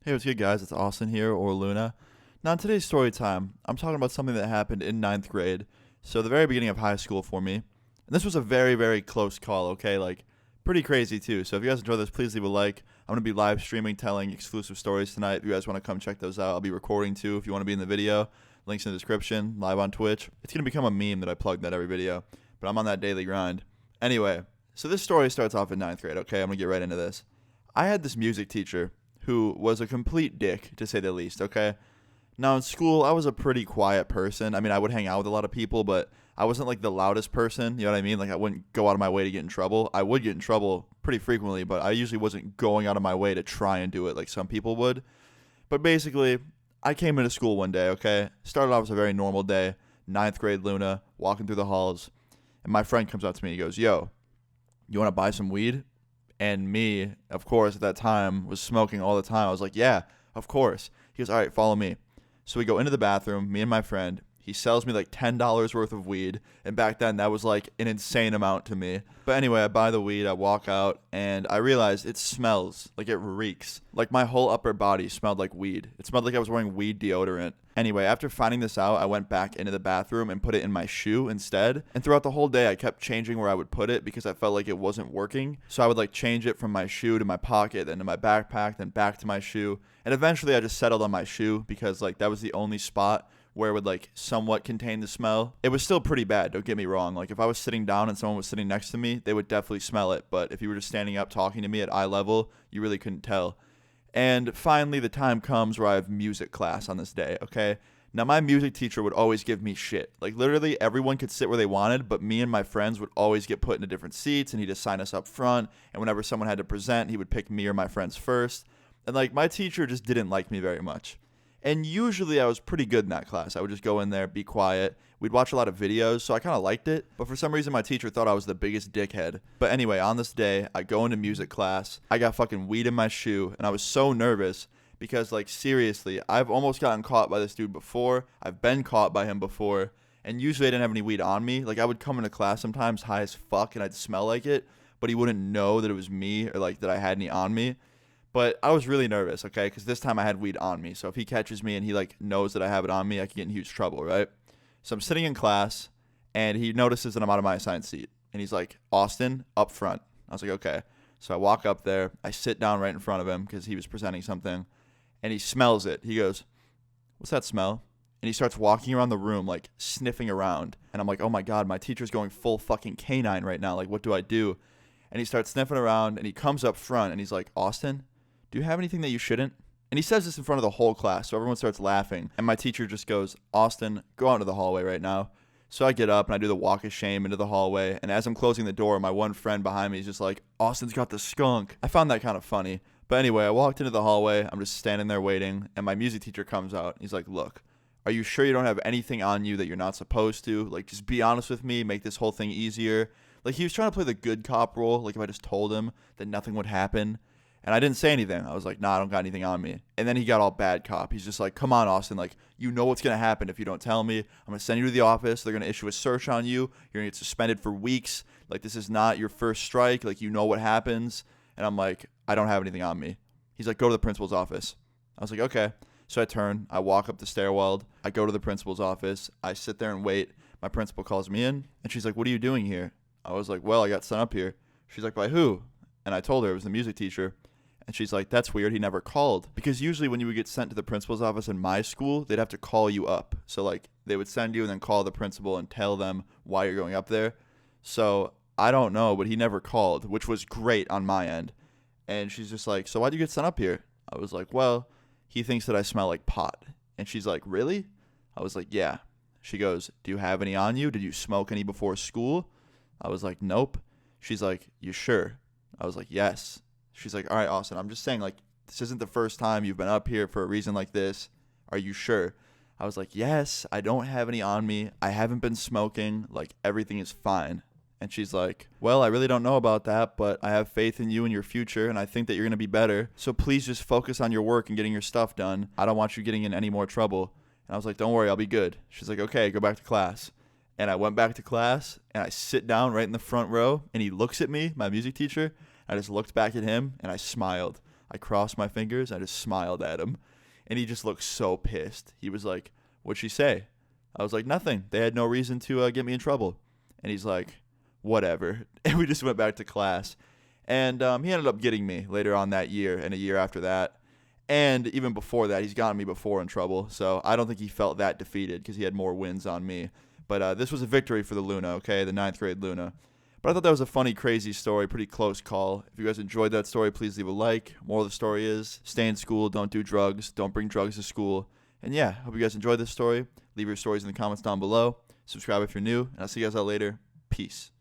Hey, what's good, guys? It's Austin here, or Luna. Now, in today's story time, I'm talking about something that happened in ninth grade, so the very beginning of high school for me. And this was a very, very close call, okay? Like, pretty crazy, too. So if you guys enjoy this, please leave a like. I'm going to be live streaming, telling exclusive stories tonight. If you guys want to come check those out, I'll be recording, too, if you want to be in the video. Links in the description, live on Twitch. It's going to become a meme that I plug in every video, but I'm on that daily grind. Anyway, so this story starts off in ninth grade, okay? I'm going to get right into this. I had this music teacher who was a complete dick, to say the least, okay? Now, in school, I was a pretty quiet person. I mean, I would hang out with a lot of people, but I wasn't like the loudest person, you know what I mean? Like, I wouldn't go out of my way to get in trouble. I would get in trouble pretty frequently, but I usually wasn't going out of my way to try and do it like some people would. But basically, I came into school one day, okay? Started off as a very normal day, ninth grade Luna, walking through the halls, and my friend comes up to me and he goes, "Yo, you want to buy some weed?" And me, of course, at that time, was smoking all the time. I was like, "Yeah, of course." He goes, "All right, follow me." So we go into the bathroom, me and my friend. He sells me like $10 worth of weed. And back then, that was like an insane amount to me. But anyway, I buy the weed, I walk out, and I realize it smells like it reeks. Like my whole upper body smelled like weed. It smelled like I was wearing weed deodorant. Anyway, after finding this out, I went back into the bathroom and put it in my shoe instead. And throughout the whole day, I kept changing where I would put it because I felt like it wasn't working. So I would like change it from my shoe to my pocket, then to my backpack, then back to my shoe. And eventually I just settled on my shoe because like that was the only spot where it would like somewhat contain the smell. It was still pretty bad, don't get me wrong. Like if I was sitting down and someone was sitting next to me, they would definitely smell it. But if you were just standing up talking to me at eye level, you really couldn't tell. And finally, the time comes where I have music class on this day, okay? Now, my music teacher would always give me shit. Like, literally, everyone could sit where they wanted, but me and my friends would always get put into different seats, and he'd assign us up front. And whenever someone had to present, he would pick me or my friends first. And, like, my teacher just didn't like me very much. And usually, I was pretty good in that class. I would just go in there, be quiet. We'd watch a lot of videos, so I kind of liked it. But for some reason, my teacher thought I was the biggest dickhead. But anyway, on this day, I go into music class. I got fucking weed in my shoe, and I was so nervous because, like, seriously, I've almost gotten caught by this dude before. I've been caught by him before. And usually, I didn't have any weed on me. Like, I would come into class sometimes high as fuck, and I'd smell like it. But he wouldn't know that it was me or, like, that I had any on me. But I was really nervous, okay? Because this time I had weed on me. So if he catches me and he, like, knows that I have it on me, I could get in huge trouble, right? So I'm sitting in class, and he notices that I'm out of my assigned seat. And he's like, "Austin, up front." I was like, "Okay." So I walk up there. I sit down right in front of him because he was presenting something. And he smells it. He goes, "What's that smell?" And he starts walking around the room, like, sniffing around. And I'm like, "Oh my God, my teacher's going full fucking canine right now. Like, what do I do?" And he starts sniffing around, and he comes up front, and he's like, "Austin, do you have anything that you shouldn't?" And he says this in front of the whole class, so everyone starts laughing. And my teacher just goes, "Austin, go out into the hallway right now." So I get up and I do the walk of shame into the hallway. And as I'm closing the door, my one friend behind me is just like, "Austin's got the skunk." I found that kind of funny. But anyway, I walked into the hallway. I'm just standing there waiting. And my music teacher comes out. He's like, "Look, are you sure you don't have anything on you that you're not supposed to? Like, just be honest with me. Make this whole thing easier." Like, he was trying to play the good cop role. Like, if I just told him that nothing would happen. And I didn't say anything. I was like, "Nah, I don't got anything on me." And then he got all bad cop. He's just like, "Come on, Austin. Like, you know what's going to happen if you don't tell me. I'm going to send you to the office. They're going to issue a search on you. You're going to get suspended for weeks. Like, this is not your first strike. Like, you know what happens." And I'm like, "I don't have anything on me." He's like, "Go to the principal's office." I was like, "Okay." So I turn. I walk up the stairwell. I go to the principal's office. I sit there and wait. My principal calls me in. And she's like, "What are you doing here?" I was like, "Well, I got sent up here." She's like, "By who?" And I told her it was the music teacher. And she's like, "That's weird. He never called." Because usually when you would get sent to the principal's office in my school, they'd have to call you up. So, like, they would send you and then call the principal and tell them why you're going up there. So, I don't know, but he never called, which was great on my end. And she's just like, "So why'd you get sent up here?" I was like, "Well, he thinks that I smell like pot." And she's like, "Really?" I was like, "Yeah." She goes, "Do you have any on you? Did you smoke any before school?" I was like, "Nope." She's like, "You sure?" I was like, "Yes." She's like, "All right, Austin, I'm just saying, like, this isn't the first time you've been up here for a reason like this. Are you sure?" I was like, "Yes, I don't have any on me. I haven't been smoking. Like, everything is fine." And she's like, "Well, I really don't know about that, but I have faith in you and your future, and I think that you're going to be better. So please just focus on your work and getting your stuff done. I don't want you getting in any more trouble." And I was like, "Don't worry, I'll be good." She's like, "Okay, go back to class." And I went back to class, and I sit down right in the front row, and he looks at me, my music teacher. I just looked back at him, and I smiled. I crossed my fingers. I just smiled at him. And he just looked so pissed. He was like, "What'd she say?" I was like, "Nothing. They had no reason to get me in trouble." And he's like, "Whatever." And we just went back to class. And he ended up getting me later on that year and a year after that. And even before that, he's gotten me before in trouble. So I don't think he felt that defeated because he had more wins on me. But this was a victory for the Luna, okay, the ninth grade Luna. But I thought that was a funny, crazy story, pretty close call. If you guys enjoyed that story, please leave a like. Moral of the story is stay in school, don't do drugs, don't bring drugs to school. And yeah, hope you guys enjoyed this story. Leave your stories in the comments down below. Subscribe if you're new, and I'll see you guys out later. Peace.